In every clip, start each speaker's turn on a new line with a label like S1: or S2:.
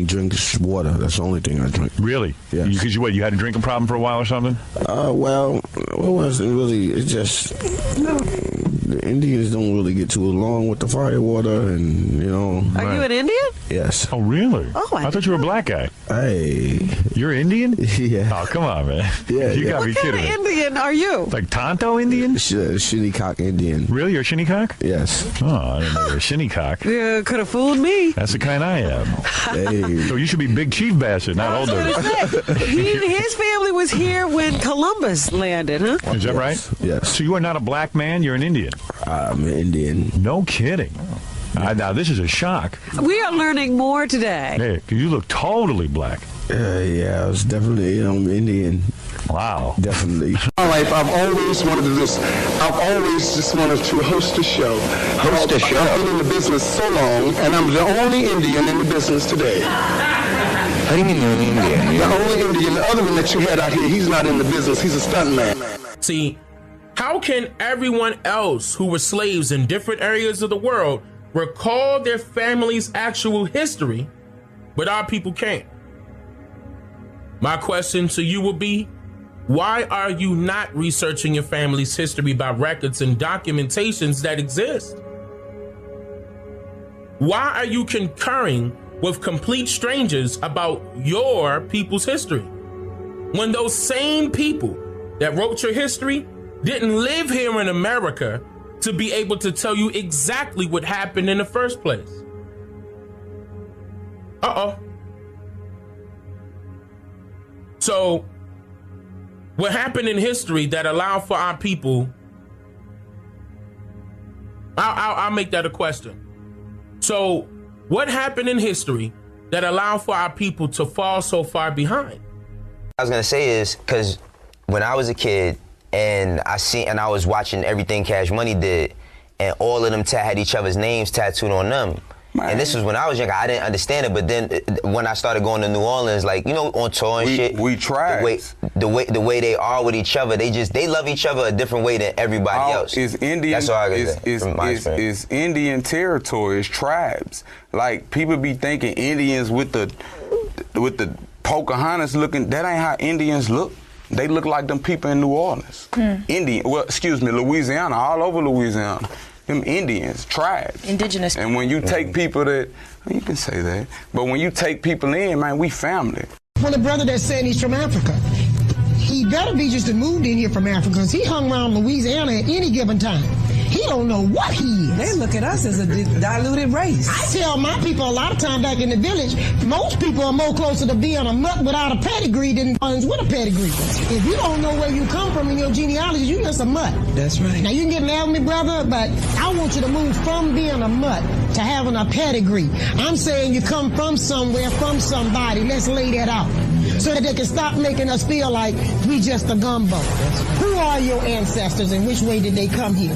S1: Drink water. That's the only thing I drink.
S2: Really?
S1: Yeah.
S2: Because you had a drinking problem for a while or something?
S1: Well, it wasn't really. It's just the Indians don't really get too along with the fire water, and
S3: Are you an Indian?
S1: Yes.
S2: Oh, really?
S3: Oh,
S2: I thought you were a black guy.
S1: Hey.
S2: You're Indian?
S1: Yeah.
S2: Oh, come on, man.
S1: Yeah.
S2: You gotta be
S3: What kind
S2: kidding
S3: of
S2: me.
S3: Indian are you?
S2: Like Tonto Indian?
S1: Shinnecock Indian.
S2: Really? You're a Shinnecock?
S1: Yes.
S2: Oh, I didn't know you were a Shinnecock.
S3: You could have fooled me.
S2: That's the kind I am.
S1: Hey.
S2: So you should be Big Chief Bastard, not Old Dirty.
S3: His family was here when Columbus landed, huh?
S2: Is that right?
S1: Yes.
S2: So you are not a black man, you're an Indian?
S1: I'm an Indian.
S2: No kidding. Now, this is a shock.
S3: We are learning more today.
S2: Hey, you look totally black.
S1: Yeah, I was definitely Indian.
S2: Wow.
S1: Definitely.
S4: My life, I've always wanted to just wanted to host a show.
S5: Host a show?
S4: I've been in the business so long, and I'm the only Indian in the business today.
S5: How do you mean you're an Indian?
S4: The only Indian, the other one that you had out here, he's not in the business. He's a stuntman.
S6: See, how can everyone else who were slaves in different areas of the world recall their family's actual history, but our people can't? My question to you will be, why are you not researching your family's history by records and documentations that exist? Why are you concurring with complete strangers about your people's history, when those same people that wrote your history didn't live here in America to be able to tell you exactly what happened in the first place? So, what happened in history that allowed for our people? I'll make that a question. So, what happened in history that allowed for our people to fall so far behind?
S5: I was gonna say is because when I was a kid and I was watching everything Cash Money did, and all of them had each other's names tattooed on them. Man. And this was when I was younger. I didn't understand it, but then when I started going to New Orleans, like on tour and shit,
S7: we tried
S5: the way they are with each other. They love each other a different way than everybody else.
S7: Is Indian?
S5: That's all I say.
S7: Is Indian territory? Is tribes? Like people be thinking Indians with the Pocahontas looking. That ain't how Indians look. They look like them people in New Orleans. Louisiana, all over Louisiana. Them Indians, tribes.
S8: Indigenous.
S7: And when you take people that, you can say that, but when you take people in, man, we family.
S9: Well, the brother that's saying he's from Africa, he better be just moved in here from Africa, because he hung around Louisiana at any given time. He don't know what he is.
S10: They look at us as a diluted race.
S9: I tell my people a lot of time back in the village, most people are more closer to being a mutt without a pedigree than ones with a pedigree. If you don't know where you come from in your genealogy, you just a mutt.
S10: That's right.
S9: Now you can get mad with me, brother, but I want you to move from being a mutt to having a pedigree. I'm saying you come from somewhere, from somebody. Let's lay that out. So that they can stop making us feel like we just a gumbo. Who are your ancestors and which way did they come here?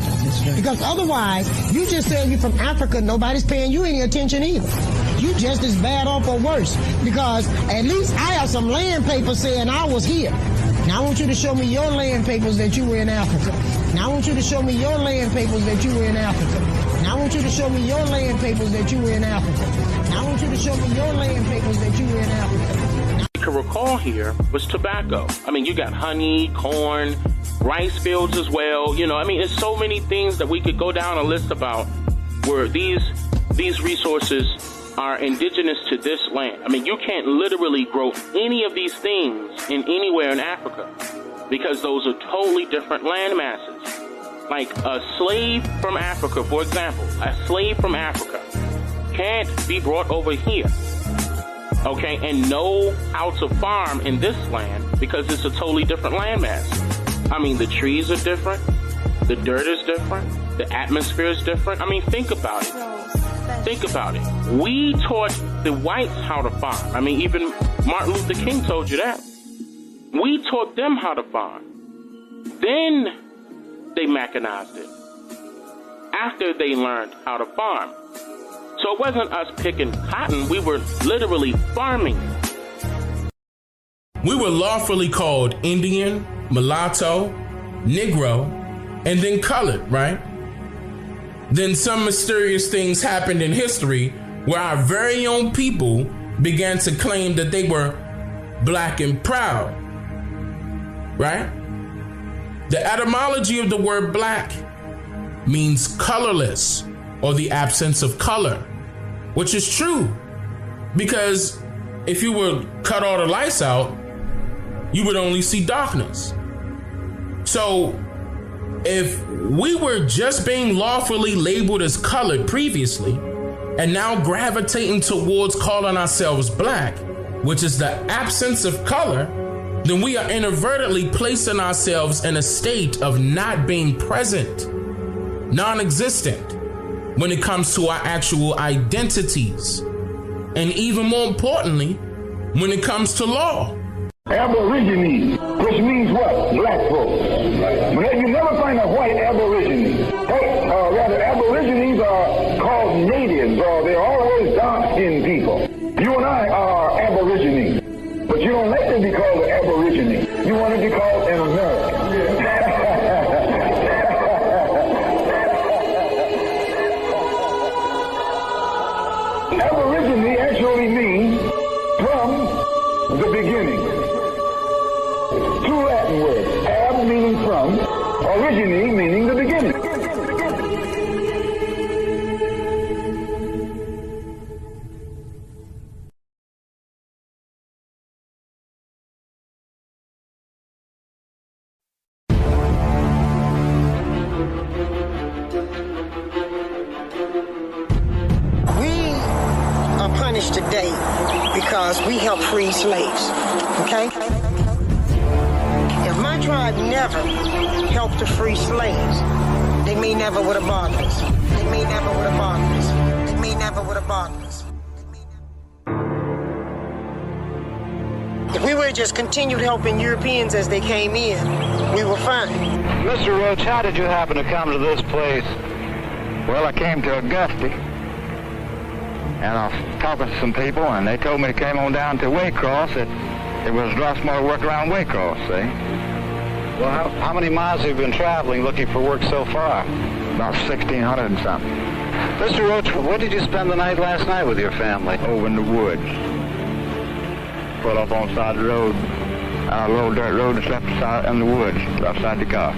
S9: Because otherwise, you just saying you're from Africa, nobody's paying you any attention either. You just as bad off or worse, because at least I have some land papers saying I was here. Now I want you to show me your land papers that you were in Africa. Now I want you to show me your land papers that you were in Africa. Now I want you to show me your land papers that you were in Africa. Now I want you to show me your land papers that you were in Africa.
S6: Could recall here was tobacco. I mean, you got honey, corn, rice fields as well. You know, I mean, there's so many things that we could go down a list about where these resources are indigenous to this land. I mean, you can't literally grow any of these things in anywhere in Africa because those are totally different land masses. Like a slave from Africa, for example, a slave from Africa can't be brought over here, okay, and know how to farm in this land because it's a totally different landmass. I mean, the trees are different, the dirt is different, the atmosphere is different. I mean, think about it. Think about it. We taught the whites how to farm. I mean, even Martin Luther King told you that. We taught them how to farm. Then they mechanized it after they learned how to farm. So it wasn't us picking cotton, we were literally farming. We were lawfully called Indian, mulatto, Negro, and then colored, right? Then some mysterious things happened in history where our very own people began to claim that they were black and proud, right? The etymology of the word black means colorless or the absence of color, which is true because if you would cut all the lights out, you would only see darkness. So if we were just being lawfully labeled as colored previously and now gravitating towards calling ourselves black, which is the absence of color, then we are inadvertently placing ourselves in a state of not being present, non-existent when it comes to our actual identities. And even more importantly, when it comes to law.
S4: Aborigines, which means what? Black folks. But you never find a white aborigine. Rather, aborigines are called natives, or they're always dark-skinned people. You and I are aborigines, but you don't let them be called an aborigine. You want to be called an American. Aborigine actually means from the beginning. Two Latin words, ab meaning from, origine meaning the beginning.
S9: We are punished today because we helped free slaves, okay? If my tribe never helped to free slaves, they may never would have bothered us. They may never would have bothered us. They may never would have bothered us. If we would have just continued helping Europeans as they came in, we were fine.
S8: Mr. Roach, how did you happen to come to this place? Well, I came to Augusta, and I was talking to some people, and they told me to come on down to Waycross. It was lots more work around Waycross, see? Well, how many miles have you been traveling looking for work so far? About 1,600 and something. Mr. Roach, where did you spend the night last night with your family? Over in the woods. Pulled up on the side of the road, a little dirt road and slept in the woods, outside the car.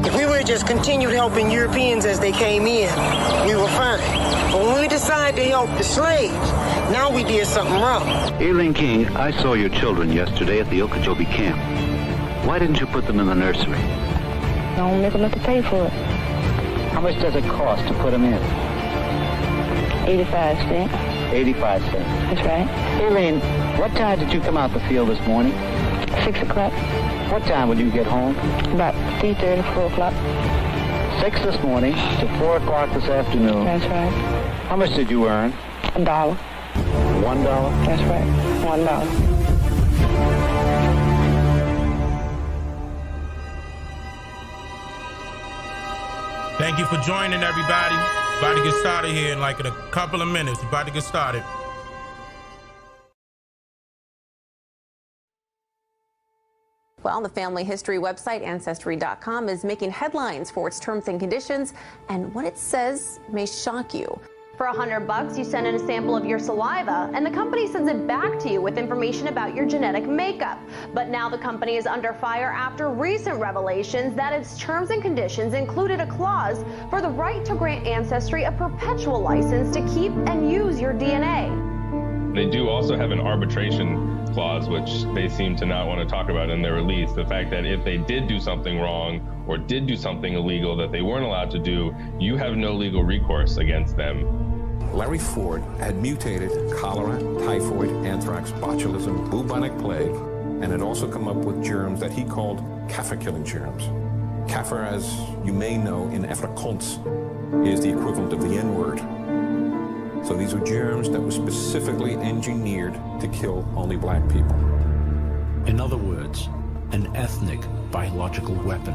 S9: If we would have just continued helping Europeans as they came in, we were fine. But when we decided to help the slaves, now we did something wrong.
S11: Aileen King, I saw your children yesterday at the Okeechobee camp. Why didn't you put them in the nursery?
S12: I don't make enough to pay for it.
S11: How much does it cost to put them in?
S12: 85 cents.
S11: 85 cents.
S12: That's right.
S11: Aileen, what time did you come out the field this morning?
S12: 6 o'clock.
S11: What time would you get home?
S12: About 3:30, 4 o'clock.
S11: 6 this morning to 4 o'clock this afternoon.
S12: That's right.
S11: How much did you earn?
S12: $1.
S11: $1?
S12: That's right. $1.
S6: Thank you for joining, everybody. About to get started here in like in a couple of minutes. We're about to get started.
S13: Well, the family history website, Ancestry.com, is making headlines for its terms and conditions, and what it says may shock you. For $100, you send in a sample of your saliva, and the company sends it back to you with information about your genetic makeup. But now the company is under fire after recent revelations that its terms and conditions included a clause for the right to grant Ancestry a perpetual license to keep and use your DNA.
S14: They do also have an arbitration clause, which they seem to not want to talk about in their release. The fact that if they did do something wrong or did do something illegal that they weren't allowed to do, you have no legal recourse against them.
S15: Larry Ford had mutated cholera, typhoid, anthrax, botulism, bubonic plague, and had also come up with germs that he called kaffir-killing germs. Kaffir, as you may know, in Afrikaans, is the equivalent of the N-word. So these are germs that were specifically engineered to kill only black people.
S16: In other words, an ethnic biological weapon.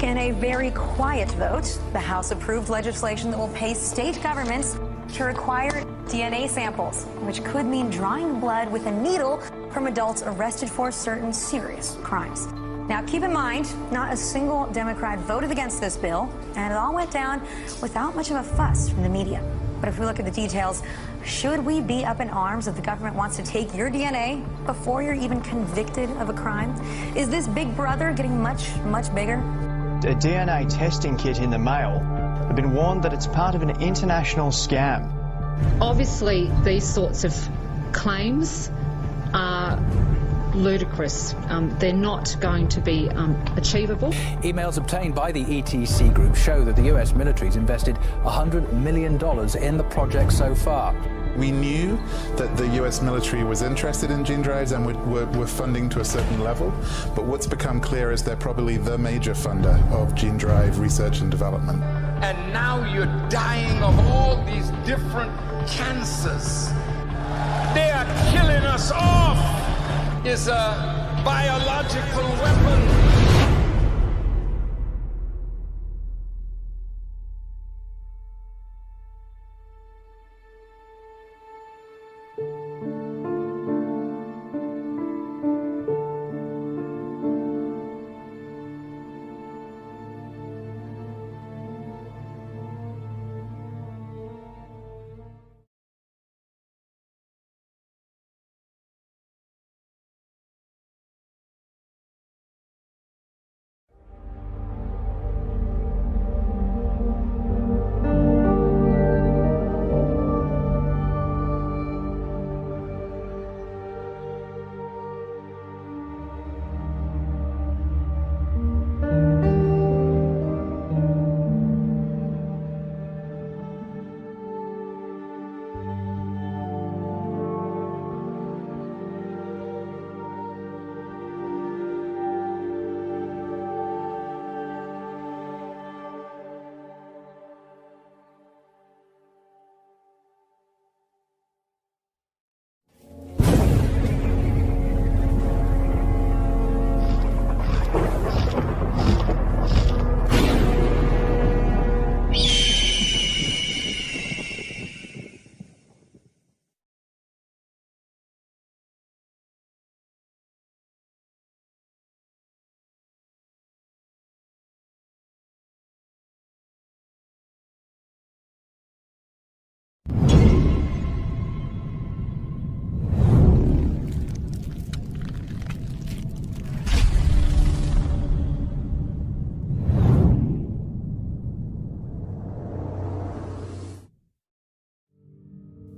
S17: In a very quiet vote, the House approved legislation that will pay state governments to require DNA samples, which could mean drawing blood with a needle from adults arrested for certain serious crimes. Now, keep in mind, not a single Democrat voted against this bill, and it all went down without much of a fuss from the media. But if we look at the details, should we be up in arms if the government wants to take your DNA before you're even convicted of a crime? Is this big brother getting much, much bigger?
S18: A DNA testing kit in the mail have been warned that it's part of an international scam.
S19: Obviously, these sorts of claims are ludicrous. They're not going to be achievable.
S20: Emails obtained by the ETC group show that the US military's invested $100 million in the project so far.
S21: We knew that the US military was interested in gene drives and were funding to a certain level, but what's become clear is they're probably the major funder of gene drive research and development.
S22: And now you're dying of all these different cancers. They are killing us off. It's a biological weapon.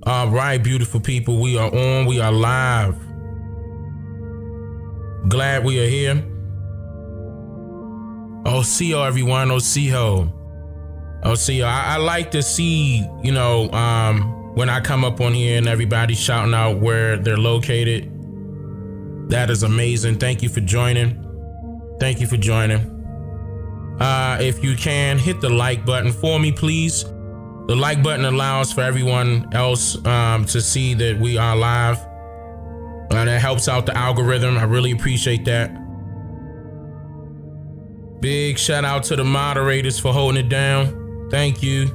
S6: All right, beautiful people, we are on, we are live. Glad we are here. Oh, see y'all, everyone. Oh, see y'all. Oh, see y'all. I like to see, you know, when I come up on here and everybody shouting out where they're located. That is amazing. Thank you for joining. Thank you for joining. If you can, hit the like button for me, please. The like button allows for everyone else to see that we are live. That helps out the algorithm. I really appreciate that. Big shout out to the moderators for holding it down. Thank you.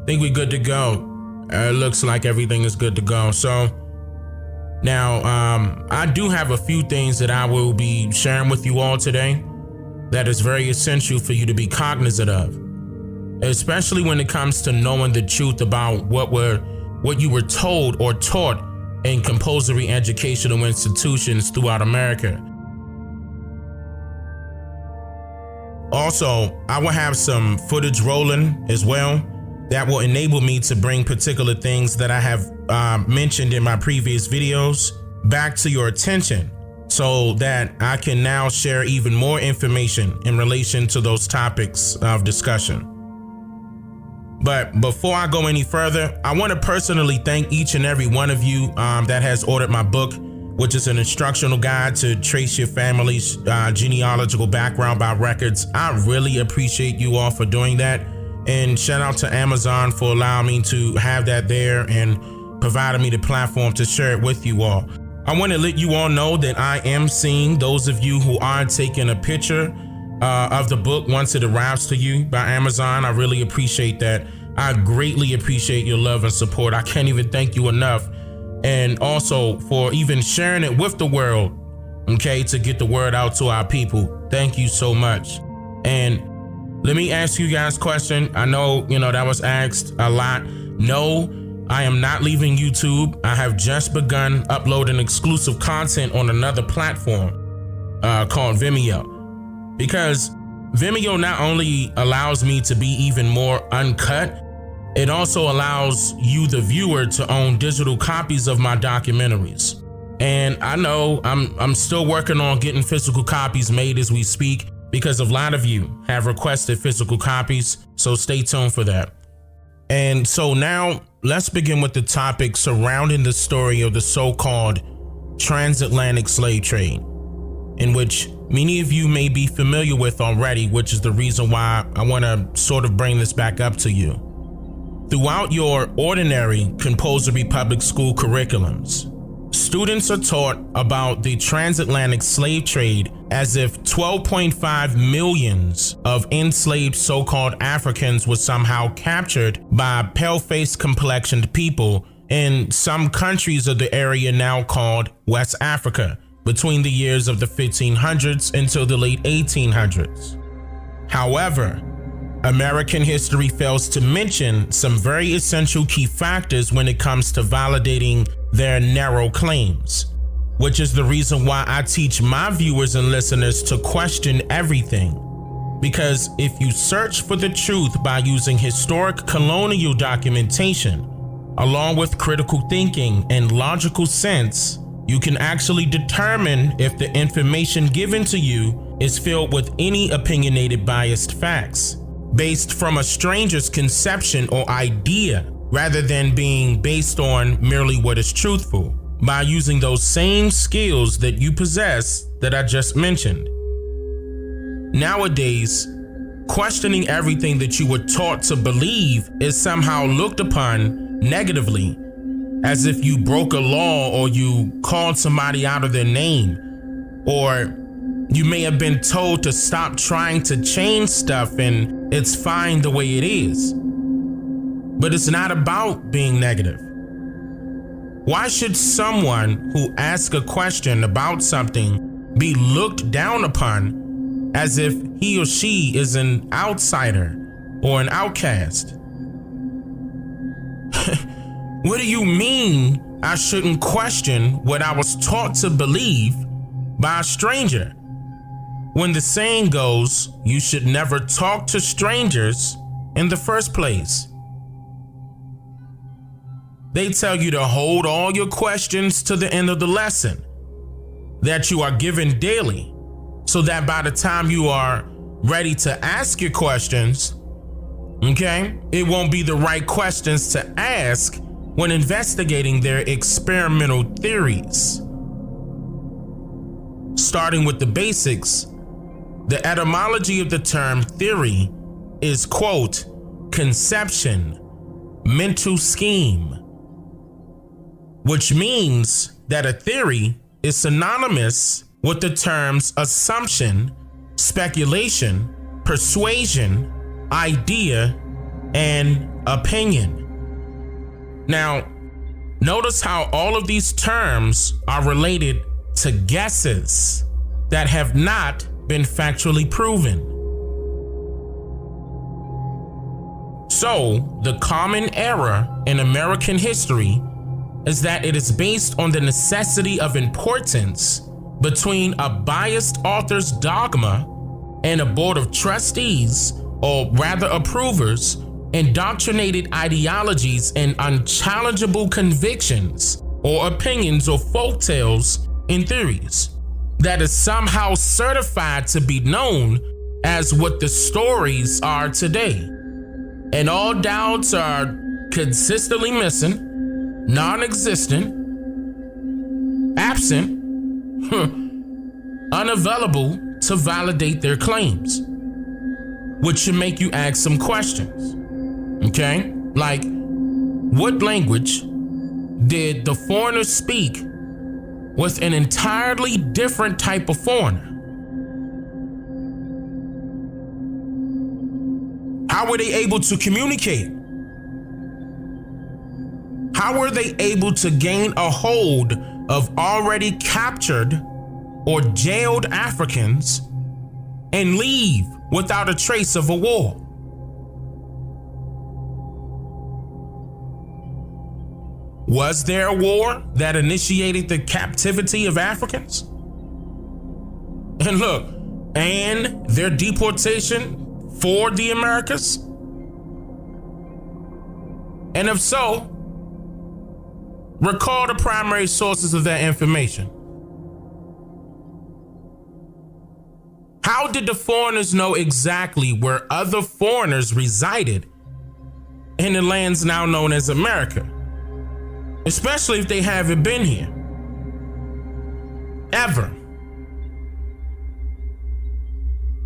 S6: Think we're good to go. It looks like everything is good to go. So now I do have a few things that I will be sharing with you all today that is very essential for you to be cognizant of. especially when it comes to knowing the truth about what you were told or taught in compulsory educational institutions throughout America. Also, I will have some footage rolling as well that will enable me to bring particular things that I have mentioned in my previous videos back to your attention, so that I can now share even more information in relation to those topics of discussion. But before I go any further, I want to personally thank each and every one of you that has ordered my book, which is an instructional guide to trace your family's genealogical background by records. I really appreciate you all for doing that. And shout out to Amazon for allowing me to have that there and providing me the platform to share it with you all. I want to let you all know that I am seeing those of you who are taking a picture of the book once it arrives to you by Amazon. I really appreciate that. I greatly appreciate your love and support. I can't even thank you enough. And also for even sharing it with the world, okay, to get the word out to our people. Thank you so much. And let me ask you guys a question. I know, that was asked a lot. No, I am not leaving YouTube. I have just begun uploading exclusive content on another platform called Vimeo, because Vimeo not only allows me to be even more uncut, it also allows you, the viewer, to own digital copies of my documentaries. And I know I'm still working on getting physical copies made as we speak, because a lot of you have requested physical copies, so stay tuned for that. And so now let's begin with the topic surrounding the story of the so-called transatlantic slave trade, in which many of you may be familiar with already, which is the reason why I want to sort of bring this back up to you. Throughout your ordinary compulsory public school curriculums, students are taught about the transatlantic slave trade as if 12.5 million of enslaved so-called Africans were somehow captured by pale-faced complexioned people in some countries of the area now called West Africa between the years of the 1500s until the late 1800s. However, American history fails to mention some very essential key factors when it comes to validating their narrow claims, which is the reason why I teach my viewers and listeners to question everything. Because if you search for the truth by using historic colonial documentation, along with critical thinking and logical sense, you can actually determine if the information given to you is filled with any opinionated biased facts, based from a stranger's conception or idea, rather than being based on merely what is truthful, by using those same skills that you possess that I just mentioned. Nowadays, questioning everything that you were taught to believe is somehow looked upon negatively, as if you broke a law or you called somebody out of their name, or you may have been told to stop trying to change stuff and it's fine the way it is. But it's not about being negative. Why should someone who asks a question about something be looked down upon as if he or she is an outsider or an outcast? What do you mean I shouldn't question what I was taught to believe by a stranger? When the saying goes, you should never talk to strangers in the first place. They tell you to hold all your questions to the end of the lesson that you are given daily, so that by the time you are ready to ask your questions, okay, it won't be the right questions to ask when investigating their experimental theories. Starting with the basics, the etymology of the term theory is, quote, conception, mental scheme, which means that a theory is synonymous with the terms assumption, speculation, persuasion, idea, and opinion. Now, notice how all of these terms are related to guesses that have not been factually proven. So, the common error in American history is that it is based on the necessity of importance between a biased author's dogma and a board of trustees, or rather approvers, indoctrinated ideologies and unchallengeable convictions or opinions or folktales and theories that is somehow certified to be known as what the stories are today. And all doubts are consistently missing, non-existent, absent, unavailable to validate their claims, which should make you ask some questions. Okay? Like, what language did the foreigners speak with an entirely different type of foreigner? How were they able to communicate? How were they able to gain a hold of already captured or jailed Africans and leave without a trace of a war? Was there a war that initiated the captivity of Africans? And look, and their deportation for the Americas? And if so, recall the primary sources of that information. How did the foreigners know exactly where other foreigners resided in the lands now known as America? Especially if they haven't been here ever.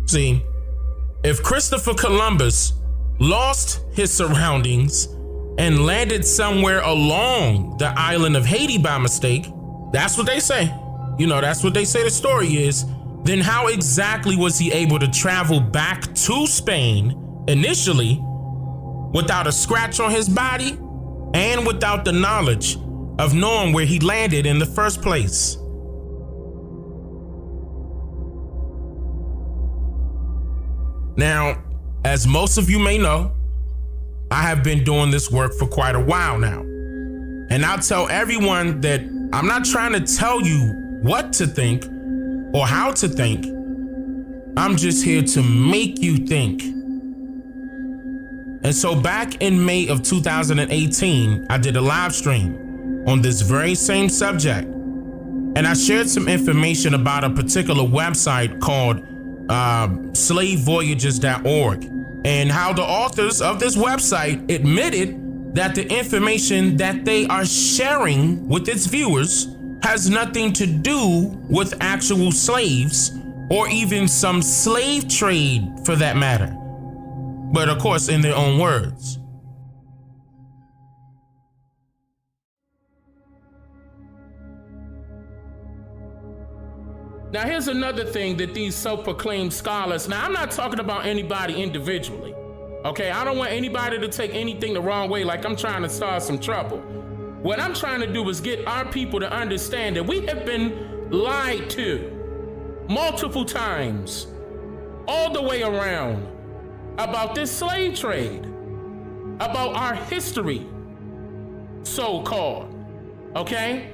S6: See, if Christopher Columbus lost his surroundings and landed somewhere along the island of Haiti by mistake, that's what they say. You know, that's what they say the story is. Then how exactly was he able to travel back to Spain initially without a scratch on his body and without the knowledge of knowing where he landed in the first place? Now, as most of you may know, I have been doing this work for quite a while now. And I'll tell everyone that I'm not trying to tell you what to think or how to think. I'm just here to make you think. And so back in May of 2018, I did a live stream on this very same subject. And I shared some information about a particular website called slavevoyages.org, and how the authors of this website admitted that the information that they are sharing with its viewers has nothing to do with actual slaves or even some slave trade for that matter. But of course, in their own words. Now, here's another thing that these self-proclaimed scholars, now I'm not talking about anybody individually, okay? I don't want anybody to take anything the wrong way like I'm trying to start some trouble. What I'm trying to do is get our people to understand that we have been lied to multiple times, all the way around, about this slave trade, about our history, so-called, okay?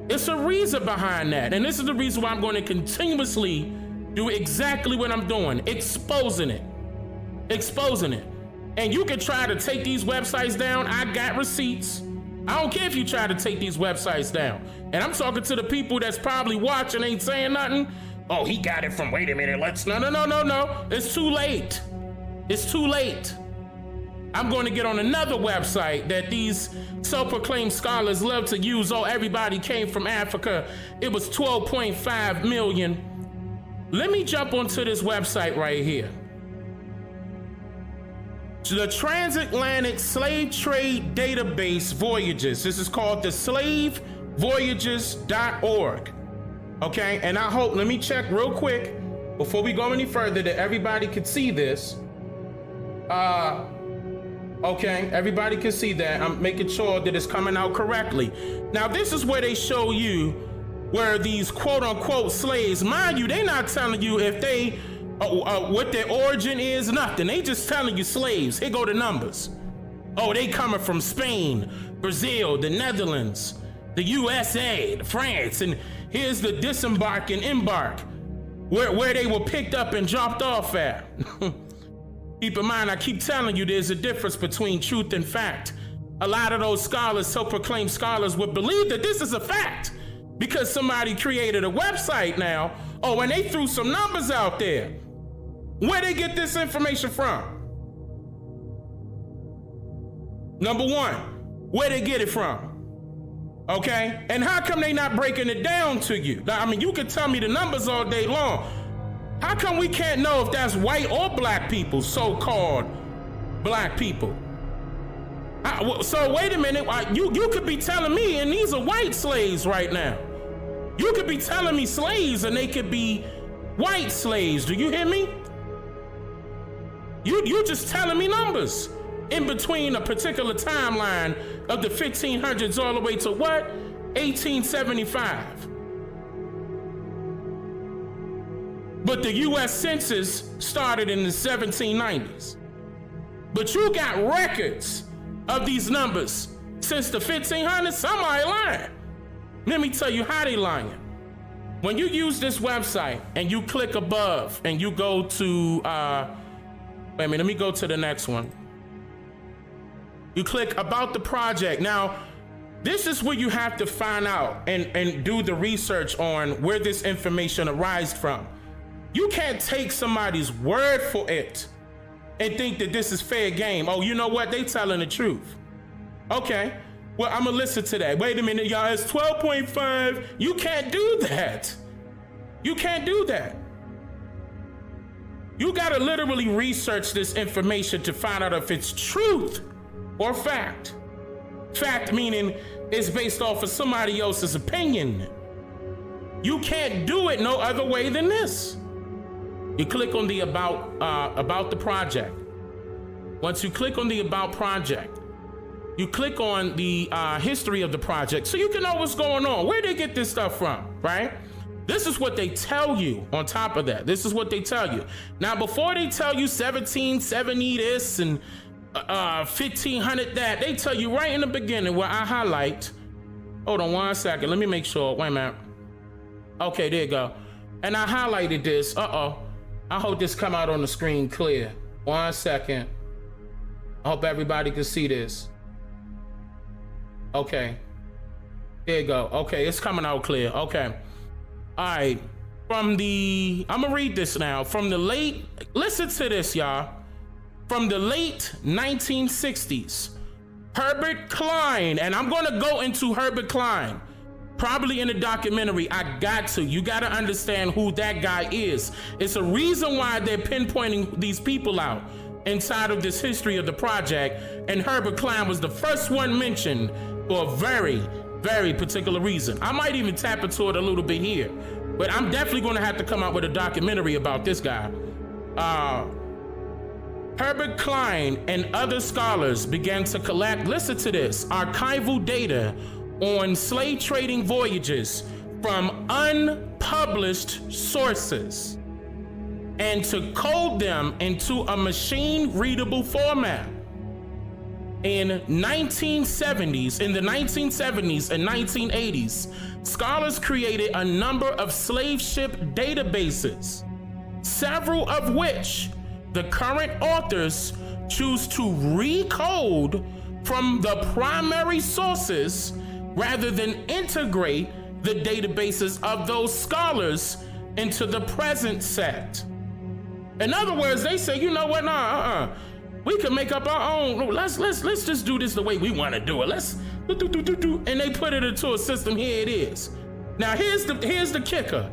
S6: It's a reason behind that. And this is the reason why I'm going to continuously do exactly what I'm doing, exposing it. And you can try to take these websites down. I got receipts. I don't care if you try to take these websites down. And I'm talking to the people that's probably watching, ain't saying nothing. Oh, he got it from, wait a minute, no. It's too late. It's too late. I'm going to get on another website that these self-proclaimed scholars love to use. Oh, everybody came from Africa. It was 12.5 million. Let me jump onto this website right here. The Transatlantic Slave Trade Database Voyages. This is called the slavevoyages.org. Okay, and I hope, let me check real quick before we go any further that everybody could see this. Okay, everybody can see that. I'm making sure that it's coming out correctly. Now, this is where they show you where these quote-unquote slaves, mind you, they're not telling you if they What their origin is, nothing. They just telling you slaves. Here go the numbers. Oh, they coming from Spain, Brazil, the Netherlands, the USA, France, and here's the disembark and embark, where they were picked up and dropped off at. Keep in mind, I keep telling you there's a difference between truth and fact. A lot of those scholars, self-proclaimed scholars, would believe that this is a fact because somebody created a website now. Oh, and they threw some numbers out there. Where they get this information from? Number one, where they get it from? Okay? And how come they not breaking it down to you? I mean, you can tell me the numbers all day long. How come we can't know if that's white or black people, so-called black people? So wait a minute, you could be telling me, and these are white slaves right now. You could be telling me slaves and they could be white slaves. Do you hear me? You just telling me numbers in between a particular timeline of the 1500s all the way to what? 1875. But the US Census started in the 1790s. But you got records of these numbers since the 1500s. Somebody lying. Let me tell you how they lying. When you use this website and you click above and you go to, wait a minute, let me go to the next one. You click about the project. Now, this is where you have to find out and do the research on where this information arises from. You can't take somebody's word for it and think that this is fair game. Oh, you know what? They telling the truth. Okay, well, I'm gonna listen to that. Wait a minute, y'all, it's 12.5. You can't do that. You can't do that. You gotta literally research this information to find out if it's truth or fact. Fact meaning it's based off of somebody else's opinion. You can't do it no other way than this. You click on the about the project. Once you click on the about project, you click on the history of the project so you can know what's going on. Where they get this stuff from, right? This is what they tell you on top of that. This is what they tell you. Now, before they tell you 1770 this and 1500 that, they tell you right in the beginning where I highlight. Hold on 1 second. Let me make sure. Wait a minute. Okay, there you go. And I highlighted this. I hope this come out on the screen clear. 1 second. I hope everybody can see this. Okay. There you go. Okay, it's coming out clear. Okay. All right. I'm gonna read this now. Listen to this, y'all. From the late 1960s, Herbert Klein, and I'm gonna go into Herbert Klein, probably in a documentary. You gotta understand who that guy is. It's a reason why they're pinpointing these people out inside of this history of the project, and Herbert Klein was the first one mentioned for a very, very particular reason. I might even tap into it a little bit here, but I'm definitely gonna have to come out with a documentary about this guy. Herbert Klein and other scholars began to collect, listen to this, archival data on slave trading voyages from unpublished sources and to code them into a machine-readable format. In the 1970s and 1980s, scholars created a number of slave ship databases, several of which the current authors choose to recode from the primary sources rather than integrate the databases of those scholars into the present set. In other words, they say, you know what, we can make up our own. Let's just do this the way we want to do it. Let's do, and they put it into a system. Here it is. Now here's the kicker.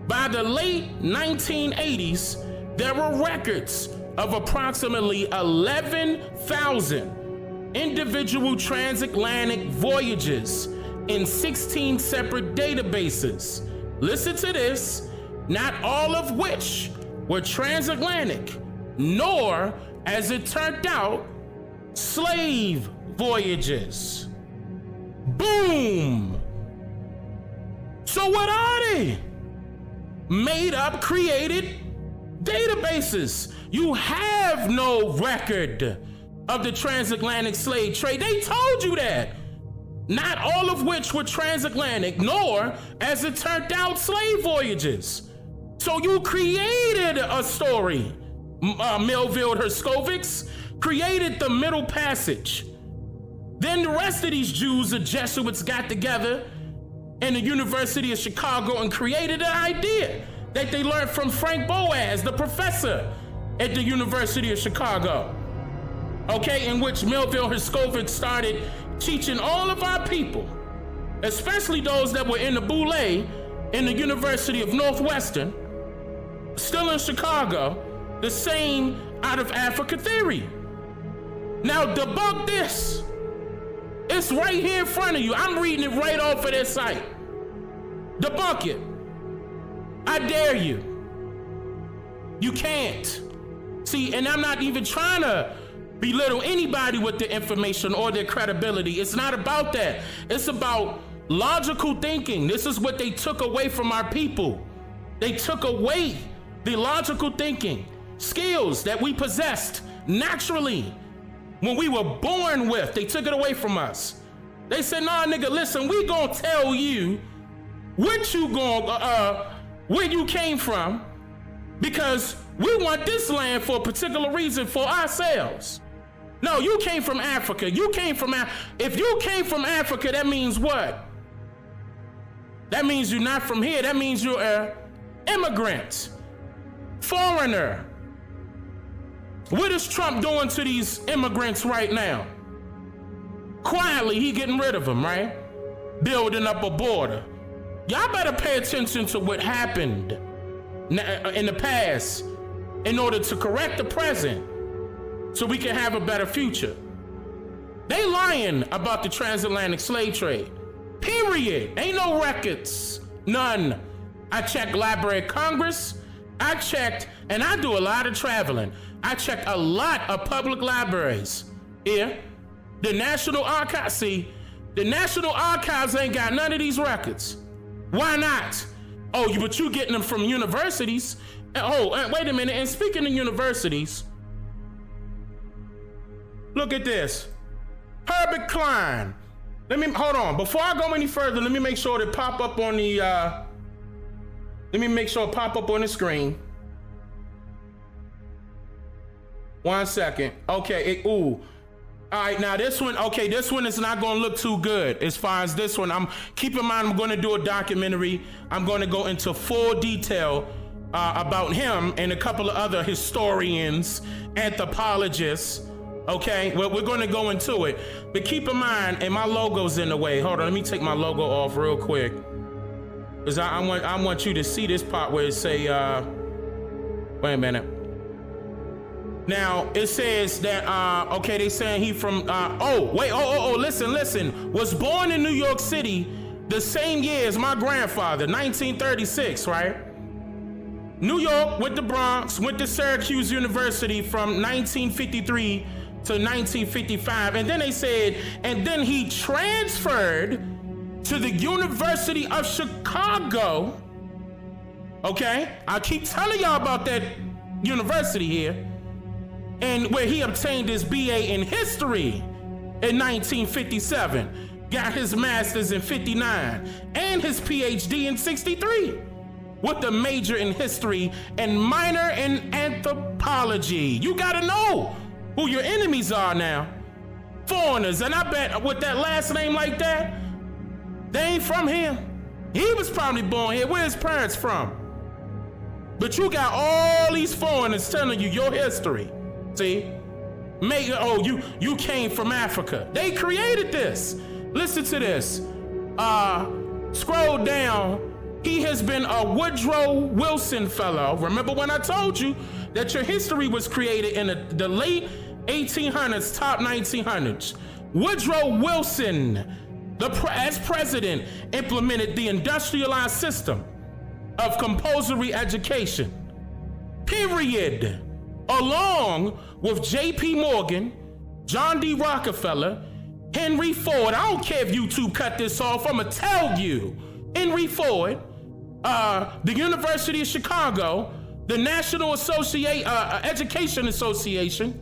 S6: By the late 1980s, there were records of approximately 11,000 individual transatlantic voyages in 16 separate databases. Listen to this, not all of which were transatlantic, nor, as it turned out, slave voyages. Boom! So what are they? Made up, created databases. You have no record of the transatlantic slave trade. They told you that. Not all of which were transatlantic, nor, as it turned out, slave voyages. So you created a story. Melville Herskovits created the Middle Passage. Then the rest of these Jews or Jesuits got together in the University of Chicago and created an idea that they learned from Frank Boas, the professor at the University of Chicago. Okay, in which Melville Herskovits started teaching all of our people, especially those that were in the Boule in the University of Northwestern, still in Chicago, the same out of Africa theory. Now debunk this. It's right here in front of you. I'm reading it right off of their site. Debunk it. I dare you. You can't. See, and I'm not even trying to belittle anybody with the information or their credibility. It's not about that. It's about logical thinking. This is what they took away from our people. They took away the logical thinking skills that we possessed naturally when we were born with. They took it away from us. They said, nah, nigga, listen, we gonna tell you what you where you came from, because we want this land for a particular reason for ourselves. No, you came from Africa. You came from if you came from Africa, that means what? That means you're not from here. That means you're an immigrant, foreigner. What is Trump doing to these immigrants right now? Quietly, he getting rid of them, right? Building up a border. Y'all better pay attention to what happened in the past in order to correct the present so we can have a better future. They lying about the transatlantic slave trade. Period. Ain't no records. None. I checked Library of Congress. I checked, and I do a lot of traveling. I checked a lot of public libraries. Yeah. The National Archives. See, the National Archives ain't got none of these records. Why not? Oh, but you getting them from universities. Oh, wait a minute. And speaking of universities, look at this. Herbert Klein. Hold on. Before I go any further, let me make sure it pop up on the, let me make sure it pop up on the screen. 1 second. Okay, ooh. All right, now this one, okay, this one is not gonna look too good as far as this one. Keep in mind, I'm gonna do a documentary. I'm gonna go into full detail about him and a couple of other historians, anthropologists. Okay, well, we're gonna go into it. But keep in mind, and my logo's in the way. Hold on, let me take my logo off real quick. Because I want you to see this part where it say, wait a minute. Now, it says that, okay, they saying he from, listen. Was born in New York City the same year as my grandfather, 1936, right? New York, with the Bronx, went to Syracuse University from 1953 to 1955. And then they said, and then he transferred to the University of Chicago. Okay, I keep telling y'all about that university here. And where he obtained his BA in history in 1957, got his master's in 59, and his PhD in 63, with a major in history and minor in anthropology. You gotta know who your enemies are now. Foreigners, and I bet with that last name like that, they ain't from here. He was probably born here. Where his parents from? But you got all these foreigners telling you your history. See? You came from Africa. They created this. Listen to this. Scroll down. He has been a Woodrow Wilson Fellow. Remember when I told you that your history was created in the late 1800s, top 1900s. Woodrow Wilson, as president, implemented the industrialized system of compulsory education. Period. Along with J.P. Morgan, John D. Rockefeller, Henry Ford. I don't care if YouTube cut this off. I'm going to tell you. Henry Ford, the University of Chicago, the National Education Association,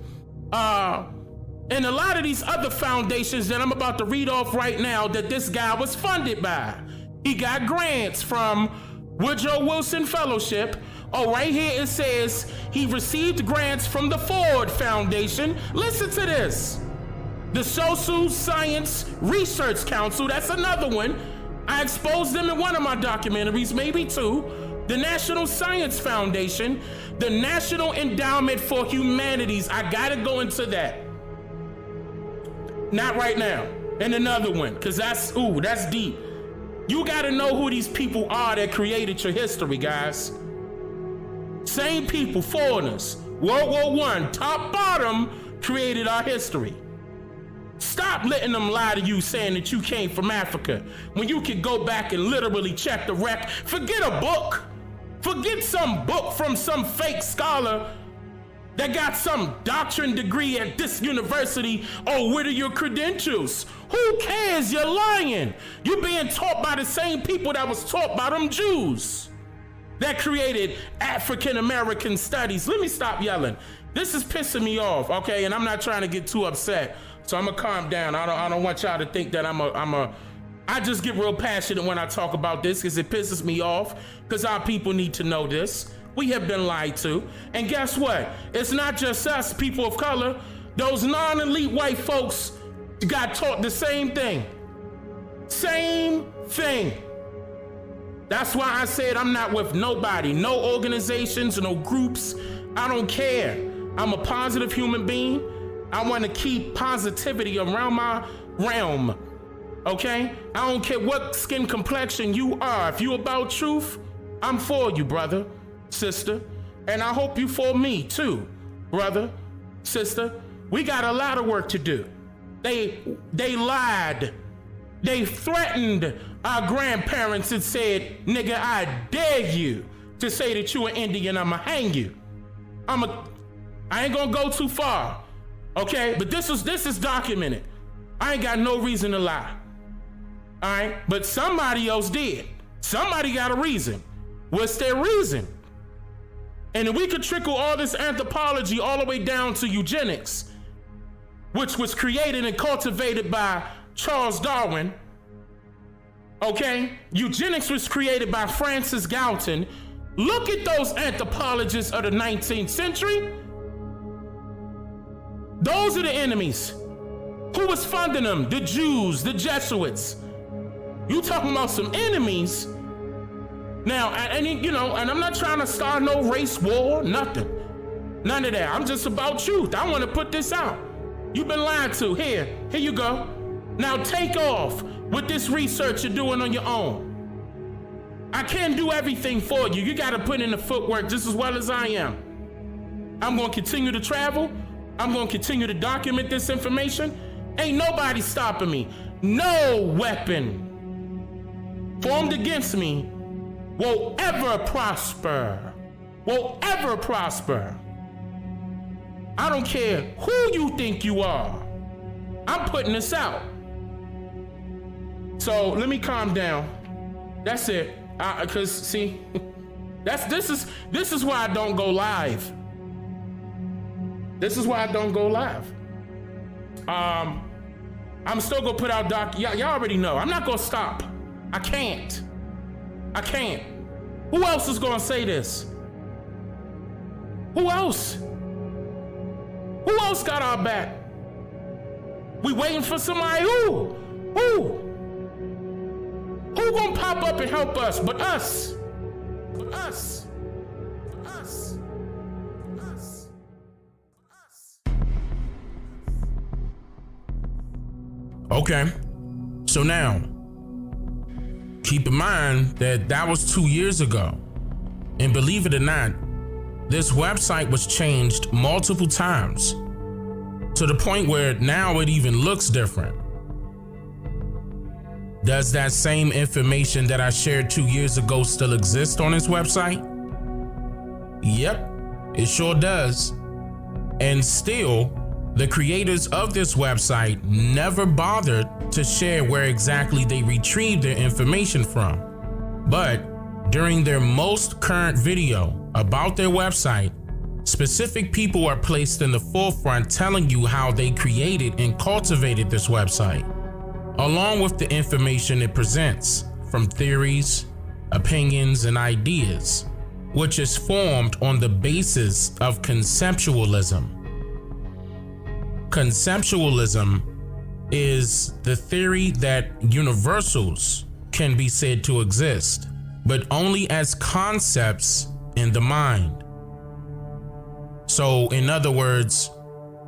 S6: and a lot of these other foundations that I'm about to read off right now that this guy was funded by. He got grants from Woodrow Wilson Fellowship. Oh, right here it says he received grants from the Ford Foundation. Listen to this. The Social Science Research Council, that's another one. I exposed them in one of my documentaries, maybe two. The National Science Foundation, the National Endowment for Humanities. I gotta go into that. Not right now. And another one, because that's deep. You gotta know who these people are that created your history, guys. Same people, foreigners. World War I, top bottom, created our history. Stop letting them lie to you saying that you came from Africa when you could go back and literally check the record. Forget a book. Forget some book from some fake scholar that got some doctorate degree at this university. Oh, what are your credentials? Who cares? You're lying. You're being taught by the same people that was taught by them Jews that created African American studies. Let me stop yelling. This is pissing me off, okay? And I'm not trying to get too upset, so I'm gonna calm down. I don't want y'all to think that I just get real passionate when I talk about this because it pisses me off, because our people need to know this. We have been lied to. And guess what? It's not just us, people of color. Those non-elite white folks got taught the same thing. Same thing. That's why I said I'm not with nobody, no organizations, no groups. I don't care. I'm a positive human being. I want to keep positivity around my realm. Okay? I don't care what skin complexion you are. If you about truth, I'm for you, brother, sister. And I hope you for me too, brother, sister. We got a lot of work to do. They lied. They threatened our grandparents and said, nigga, I dare you to say that you an Indian, I'ma hang you. I ain't gonna go too far, okay? But this is documented. I ain't got no reason to lie. All right, but somebody else did. Somebody got a reason. What's their reason? And if we could trickle all this anthropology all the way down to eugenics, which was created and cultivated by Charles Darwin, okay? Eugenics was created by Francis Galton. Look at those anthropologists of the 19th century. Those are the enemies. Who was funding them? The Jews, the Jesuits. You talking about some enemies? Now, and I'm not trying to start no race war, nothing. None of that. I'm just about truth. I want to put this out. You've been lied to. Here you go. Now take off with this research you're doing on your own. I can't do everything for you. You got to put in the footwork just as well as I am. I'm going to continue to travel. I'm going to continue to document this information. Ain't nobody stopping me. No weapon formed against me will ever prosper. Will ever prosper. I don't care who you think you are. I'm putting this out. So let me calm down. That's it. Cause see, this is why I don't go live. This is why I don't go live. I'm still gonna put out y'all already know. I'm not gonna stop. I can't. Who else is gonna say this? Who else? Who else got our back? We waiting for somebody. Who gonna pop up and help us but us? Okay, so now, keep in mind that was 2 years ago. And believe it or not, this website was changed multiple times to the point where now it even looks different. Does that same information that I shared 2 years ago still exist on this website? Yep, it sure does. And still, the creators of this website never bothered to share where exactly they retrieved their information from. But during their most current video, about their website, specific people are placed in the forefront telling you how they created and cultivated this website, along with the information it presents from theories, opinions, and ideas, which is formed on the basis of conceptualism. Conceptualism is the theory that universals can be said to exist, but only as concepts in the mind. So, in other words,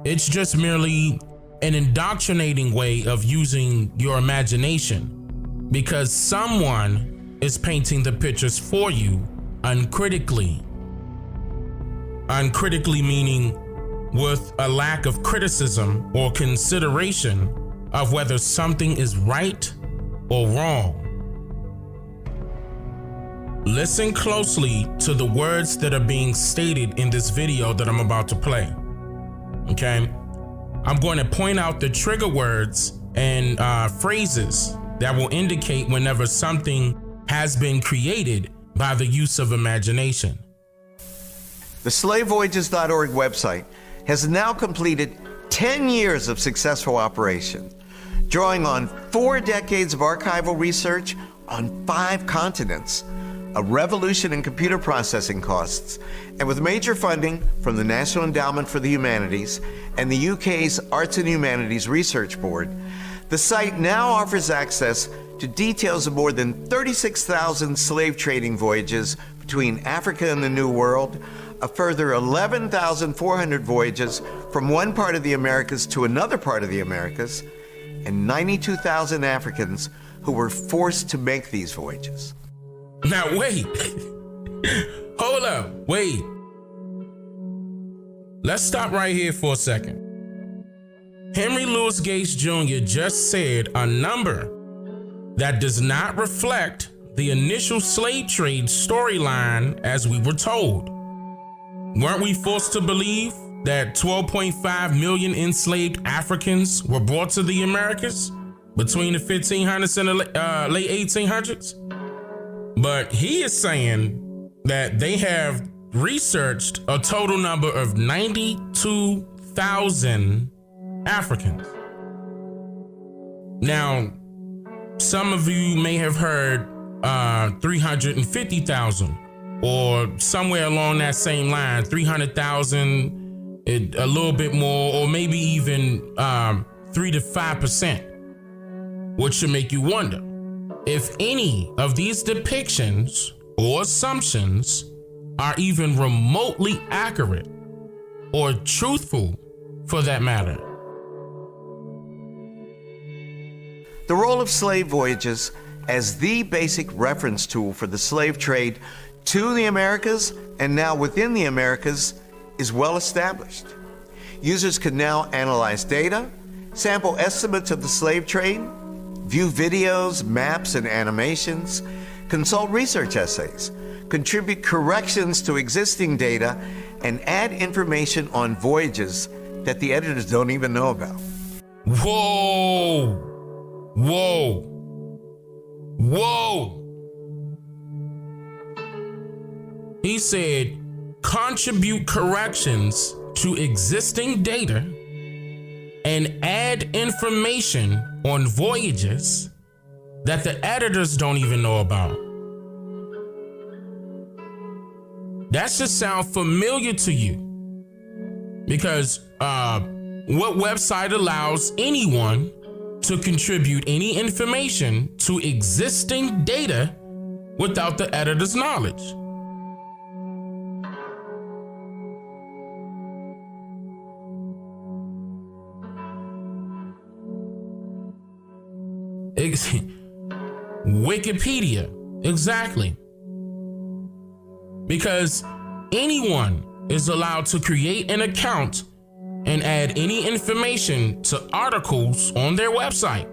S6: it's just merely an indoctrinating way of using your imagination because someone is painting the pictures for you uncritically. Uncritically meaning with a lack of criticism or consideration of whether something is right or wrong. Listen closely to the words that are being stated in this video that I'm about to play. Okay? I'm going to point out the trigger words and phrases that will indicate whenever something has been created by the use of imagination.
S2: The slavevoyages.org website has now completed 10 years of successful operation, drawing on 4 decades of archival research on 5 continents, a revolution in computer processing costs, and with major funding from the National Endowment for the Humanities and the UK's Arts and Humanities Research Board, the site now offers access to details of more than 36,000 slave trading voyages between Africa and the New World, a further 11,400 voyages from one part of the Americas to another part of the Americas, and 92,000 Africans who were forced to make these voyages.
S6: Now wait, hold up, wait. Let's stop right here for a second. Henry Louis Gates Jr. just said a number that does not reflect the initial slave trade storyline as we were told. Weren't we forced to believe that 12.5 million enslaved Africans were brought to the Americas between the 1500s and the late 1800s? But he is saying that they have researched a total number of 92,000 Africans. Now, some of you may have heard 350,000 or somewhere along that same line, 300,000, a little bit more, or maybe even 3 to 5%, which should make you wonder if any of these depictions or assumptions are even remotely accurate or truthful for that matter.
S2: The role of slave voyages as the basic reference tool for the slave trade to the Americas and now within the Americas is well established. Users can now analyze data, sample estimates of the slave trade, view videos, maps, and animations, consult research essays, contribute corrections to existing data, and add information on voyages that the editors don't even know about.
S6: Whoa! Whoa! Whoa! He said, contribute corrections to existing data and add information on voyages that the editors don't even know about. That should sound familiar to you because what website allows anyone to contribute any information to existing data without the editor's knowledge? Wikipedia, exactly. Because anyone is allowed to create an account and add any information to articles on their website,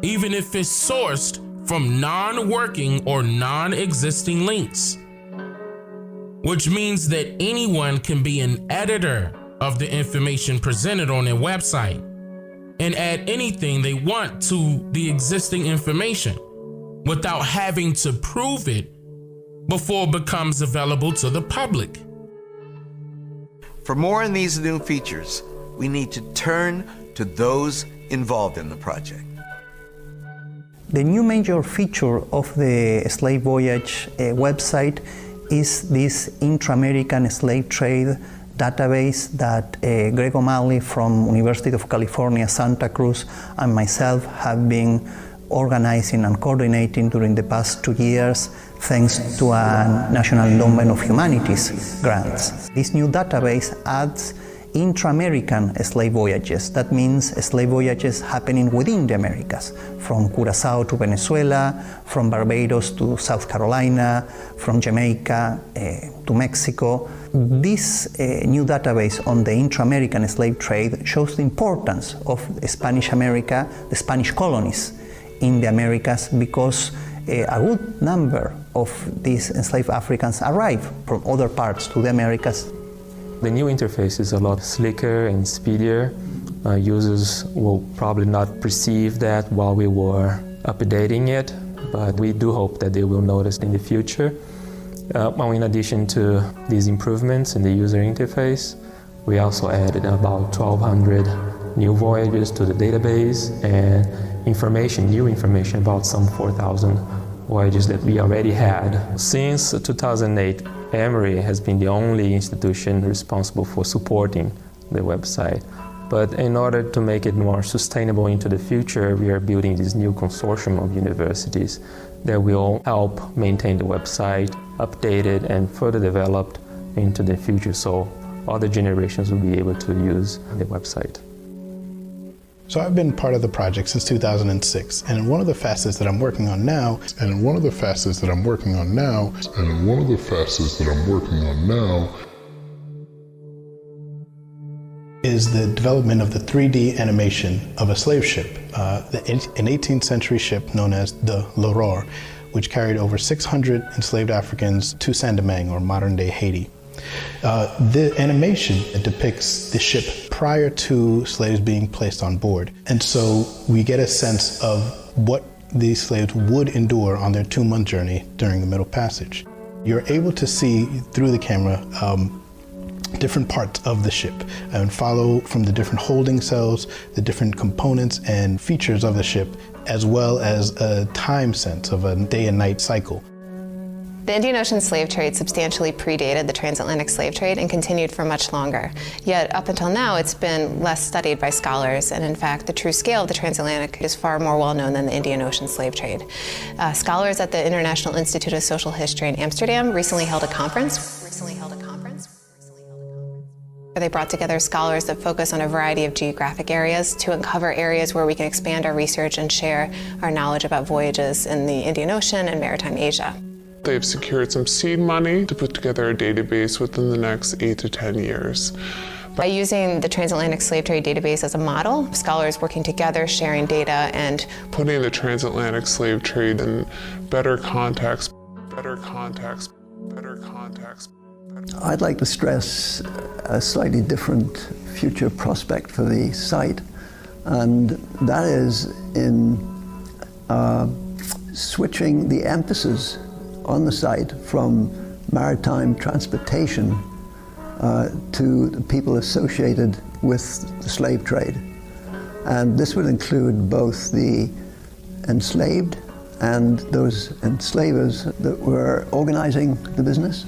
S6: even if it's sourced from non-working or non-existing links. Which means that anyone can be an editor of the information presented on their website and add anything they want to the existing information without having to prove it before it becomes available to the public.
S2: For more on these new features, we need to turn to those involved in the project.
S1: The new major feature of the slave voyage website is this intra-American slave trade database that Greg O'Malley from University of California, Santa Cruz, and myself have been organizing and coordinating during the past 2 years, thanks to a National Endowment of Humanities grants. This new database adds intra-American slave voyages. That means slave voyages happening within the Americas, from Curacao to Venezuela, from Barbados to South Carolina, from Jamaica to Mexico. This new database on the intra-American slave trade shows the importance of Spanish America, the Spanish colonies in the Americas, because a good number of these enslaved Africans arrived from other parts to the Americas.
S3: The new interface is a lot slicker and speedier. Users will probably not perceive that while we were updating it, but we do hope that they will notice in the future. In addition to these improvements in the user interface, we also added about 1,200 new voyages to the database and new information about some 4,000 voyages that we already had. Since 2008, Emory has been the only institution responsible for supporting the website. But in order to make it more sustainable into the future, we are building this new consortium of universities that will help maintain the website, update it, and further developed into the future so other generations will be able to use the website.
S21: So I've been part of the project since 2006, and one of the facets that I'm working on now is the development of the 3D animation of a slave ship, an 18th century ship known as the L'Aurore, which carried over 600 enslaved Africans to Saint-Domingue, or modern-day Haiti. The animation depicts the ship prior to slaves being placed on board. And so we get a sense of what these slaves would endure on their 2-month journey during the Middle Passage. You're able to see through the camera different parts of the ship and follow from the different holding cells, the different components and features of the ship, as well as a time sense of a day and night cycle.
S23: The Indian Ocean slave trade substantially predated the transatlantic slave trade and continued for much longer. Yet up until now, it's been less studied by scholars, and in fact, the true scale of the transatlantic is far more well known than the Indian Ocean slave trade. Scholars at the International Institute of Social History in Amsterdam recently held a conference where they brought together scholars that focus on a variety of geographic areas to uncover areas where we can expand our research and share our knowledge about voyages in the Indian Ocean and maritime Asia.
S24: They've secured some seed money to put together a database within the next 8 to 10 years.
S23: By using the Transatlantic Slave Trade database as a model, scholars working together, sharing data, and
S24: putting the transatlantic slave trade in better context.
S25: I'd like to stress a slightly different future prospect for the site, and that is in switching the emphasis on the site from maritime transportation to the people associated with the slave trade. And this would include both the enslaved and those enslavers that were organizing the business.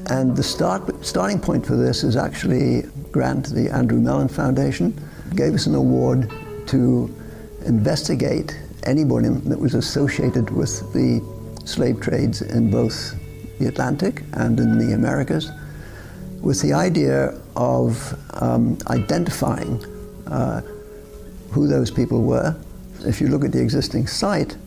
S25: And the starting point for this is actually a grant the Andrew Mellon Foundation gave us an award to investigate anybody that was associated with the slave trades in both the Atlantic and in the Americas, with the idea of identifying who those people were. If you look at the existing site,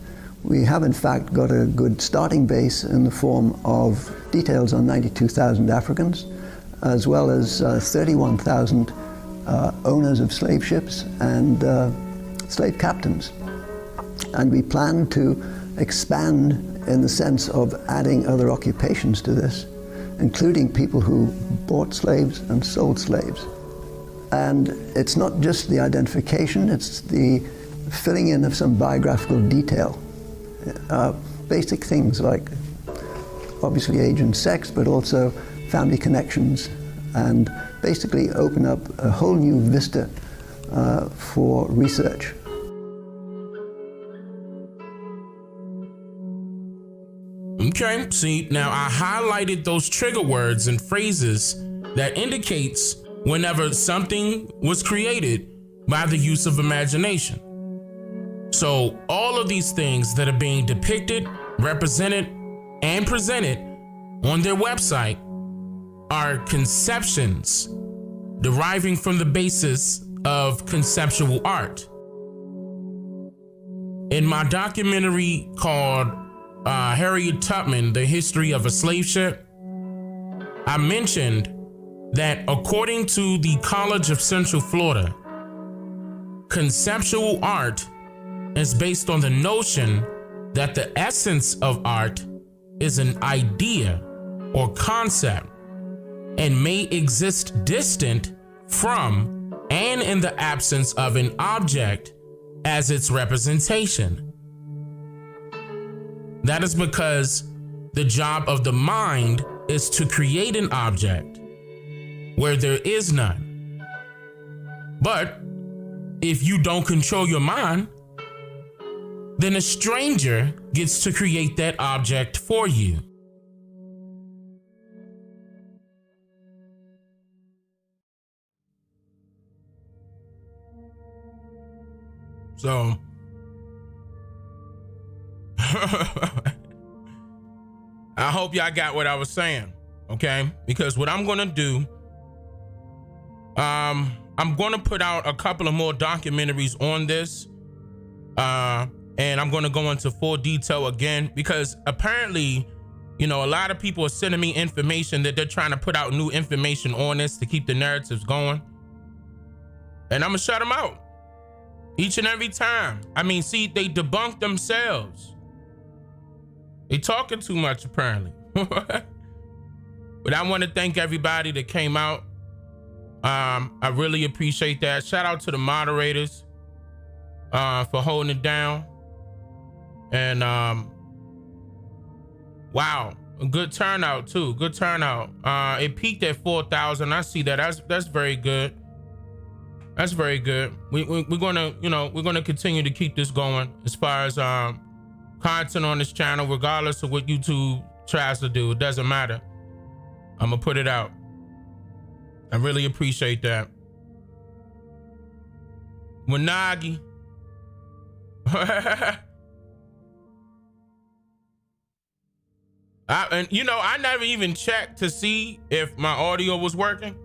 S25: we have in fact got a good starting base in the form of details on 92,000 Africans, as well as 31,000 owners of slave ships and slave captains. And we plan to expand in the sense of adding other occupations to this, including people who bought slaves and sold slaves. And it's not just the identification, it's the filling in of some biographical detail. Basic things like obviously age and sex, but also family connections, and basically open up a whole new vista for research.
S6: Okay, see, now I highlighted those trigger words and phrases that indicates whenever something was created by the use of imagination. So all of these things that are being depicted, represented, and presented on their website are conceptions deriving from the basis of conceptual art. In my documentary called Harriet Tubman, The History of a Slave Ship, I mentioned that according to the College of Central Florida, conceptual art is based on the notion that the essence of art is an idea or concept and may exist distant from and in the absence of an object as its representation. That is because the job of the mind is to create an object where there is none. But if you don't control your mind, then a stranger gets to create that object for you. So, I hope y'all got what I was saying, okay? Because what I'm gonna do, I'm gonna put out a couple of more documentaries on this, and I'm gonna go into full detail again, because apparently, you know, a lot of people are sending me information that they're trying to put out new information on this to keep the narratives going. And I'm gonna shut them out each and every time. I mean, see, they debunk themselves. They talking too much, apparently. But I want to thank everybody that came out. I really appreciate that. Shout out to the moderators for holding it down. And wow, a good turnout too. Good turnout. It peaked at 4,000. I see that. That's very good. That's very good. We're gonna continue to keep this going as far as content on this channel, regardless of what YouTube tries to do. It doesn't matter. I'm gonna put it out. I really appreciate that. Wanagi. And you know, I never even checked to see if my audio was working.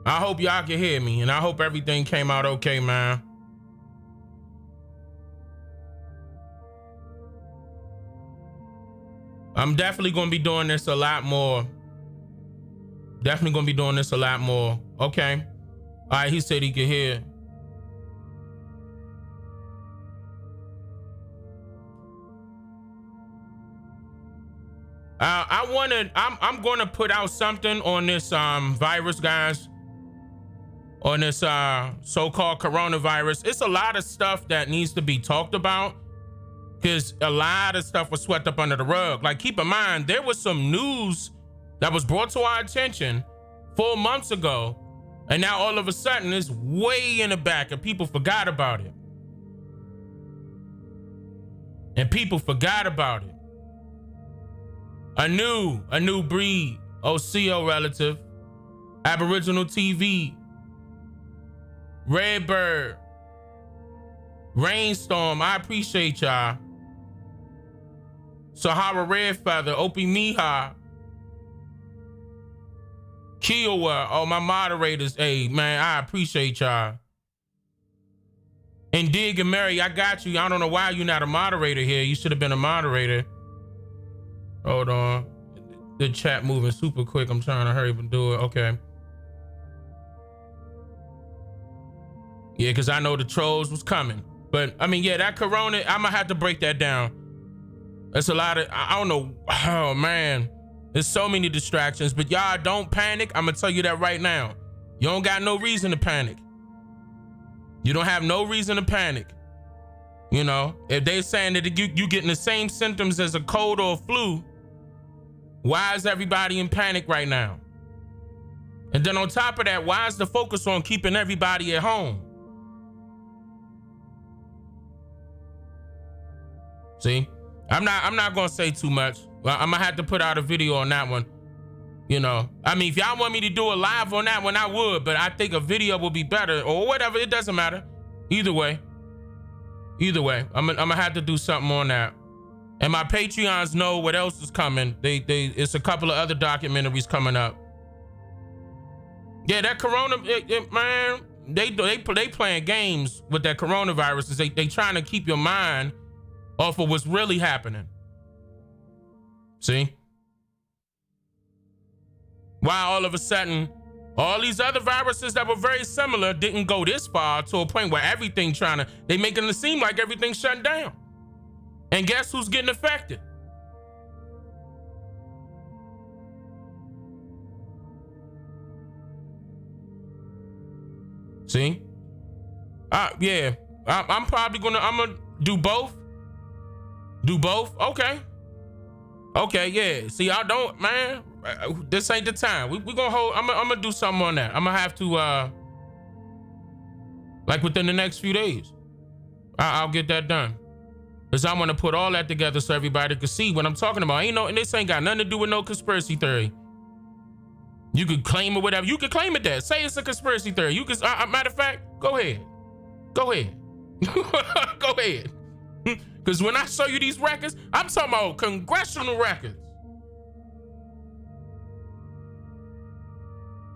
S6: I hope y'all can hear me, and I hope everything came out okay, man. I'm definitely gonna be doing this a lot more. Definitely gonna be doing this a lot more. Okay. All right, he said he could hear. I'm gonna put out something on this virus, guys. On this so-called coronavirus. It's a lot of stuff that needs to be talked about, because a lot of stuff was swept up under the rug. Like, keep in mind, there was some news that was brought to our attention 4 months ago, and now all of a sudden it's way in the back and people forgot about it. And people forgot about it. A new breed, OCO relative, Aboriginal TV, Redbird, Rainstorm, I appreciate y'all. Sahara Redfeather, Opie Miha, Kiowa, oh, my moderators, hey, man, I appreciate y'all. And Dig and Mary, I got you. I don't know why you're not a moderator here. You should have been a moderator. Hold on. The chat moving super quick. I'm trying to hurry up and do it. Okay. Yeah, because I know the trolls was coming. But, I mean, yeah, that corona, I'm going to have to break that down. That's a lot of, I don't know. Oh, man. There's so many distractions. But y'all don't panic. I'm going to tell you that right now. You don't got no reason to panic. You don't have no reason to panic. You know, if they're saying that you getting the same symptoms as a cold or a flu, Why is everybody in panic right now? And then on top of that, why is the focus on keeping everybody at home? See, I'm not gonna say too much. Well, I'm gonna have to put out a video on that one. You know, I mean, if y'all want me to do a live on that one, I would, but I think a video will be better or whatever. It doesn't matter. Either way, I'm gonna have to do something on that. And my Patreons know what else is coming. It's a couple of other documentaries coming up. Yeah, that corona, man, they playing games with that coronavirus. They trying to keep your mind off of what's really happening. See? Why all of a sudden, all these other viruses that were very similar didn't go this far to a point where everything they making it seem like everything's shut down. And guess who's getting affected? See? Yeah, I'm gonna do both. Do both? Okay. Okay, yeah. See, I don't, man. This ain't the time. We gonna hold. I'm gonna do something on that. I'm gonna have to, like within the next few days, I'll get that done. Cause I want to put all that together so everybody can see what I'm talking about. And this ain't got nothing to do with no conspiracy theory. You could claim it, whatever. You could claim it that. Say it's a conspiracy theory. You could. Matter of fact, go ahead. Go ahead. Go ahead. Because when I show you these records, I'm talking about congressional records.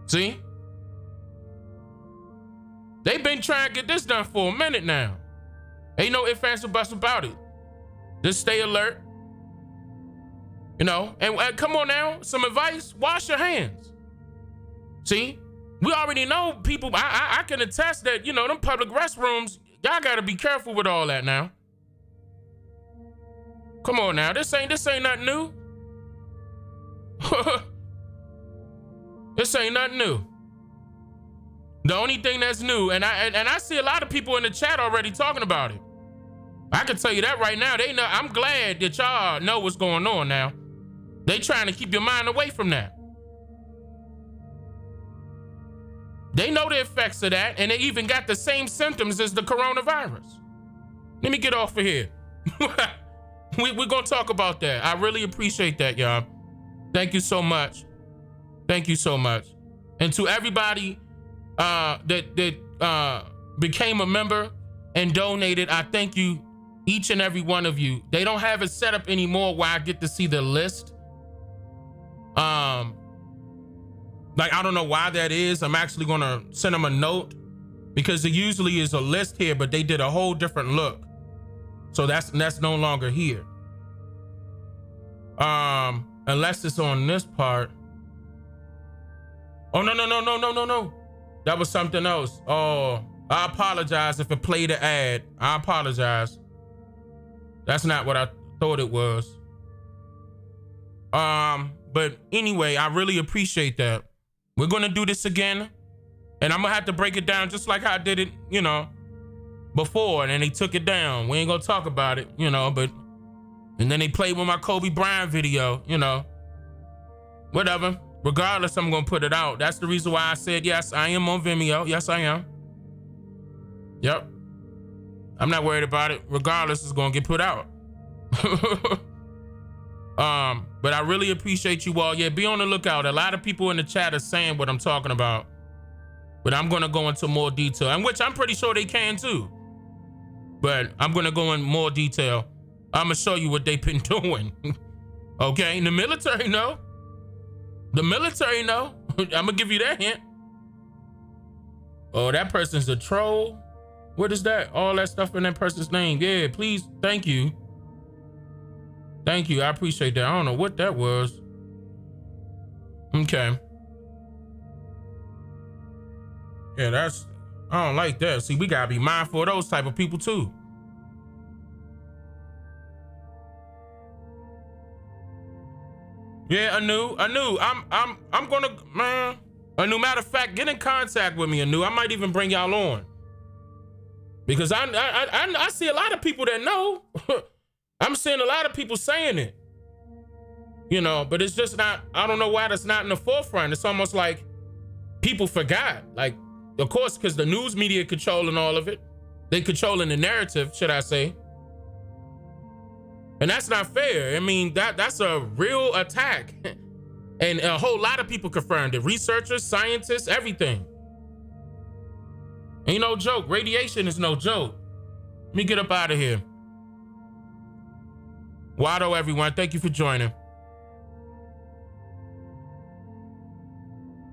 S6: See? They've been trying to get this done for a minute now. Ain't no ifs, ands, or buts about it. Just stay alert. You know, and come on now, some advice, wash your hands. See? We already know people, I can attest that, you know, them public restrooms, y'all gotta be careful with all that now. Come on now, this ain't nothing new. This ain't nothing new. The only thing that's new, and I see a lot of people in the chat already talking about it. I can tell you that right now. They know. I'm glad that y'all know what's going on now. They trying to keep your mind away from that. They know the effects of that, and they even got the same symptoms as the coronavirus. Let me get off of here. We're gonna talk about that. I really appreciate that, y'all. Thank you so much. Thank you so much. And to everybody that became a member and donated, I thank you, each and every one of you. They don't have it set up anymore where I get to see the list. Like, I don't know why that is. I'm actually gonna send them a note because there usually is a list here, but they did a whole different look. So that's no longer here. Unless it's on this part. Oh, no. That was something else. Oh, I apologize if it played an ad. I apologize. That's not what I thought it was. But anyway, I really appreciate that. We're gonna do this again, and I'm gonna have to break it down just like how I did it, you know, before, and then they took it down. We ain't gonna talk about it, you know, but, and then they played with my Kobe Bryant video, you know, whatever. Regardless, I'm gonna put it out. That's the reason why I said, yes, I am on Vimeo. Yes, I am. Yep. I'm not worried about it. Regardless, it's gonna get put out. But I really appreciate you all. Yeah, be on the lookout. A lot of people in the chat are saying what I'm talking about, but I'm gonna go into more detail, and which I'm pretty sure they can too. But I'm gonna go in more detail. I'm gonna show you what they've been doing. Okay, and the military know. The military know. I'm gonna give you that hint. Oh, that person's a troll. What is that? All that stuff in that person's name. Yeah, please, thank you. Thank you, I appreciate that. I don't know what that was. Okay. Yeah, I don't like that. See, we gotta be mindful of those type of people too. Yeah, Anu, I'm gonna, man. Anu, matter of fact, get in contact with me, Anu. I might even bring y'all on. Because I see a lot of people that know. I'm seeing a lot of people saying it. You know, but it's just not, I don't know why that's not in the forefront. It's almost like people forgot. Like, of course, because the news media controlling all of it. They controlling the narrative, should I say. And that's not fair. I mean, that's a real attack. And a whole lot of people confirmed it. Researchers, scientists, everything. Ain't no joke. Radiation is no joke. Let me get up out of here. Wado, everyone. Thank you for joining.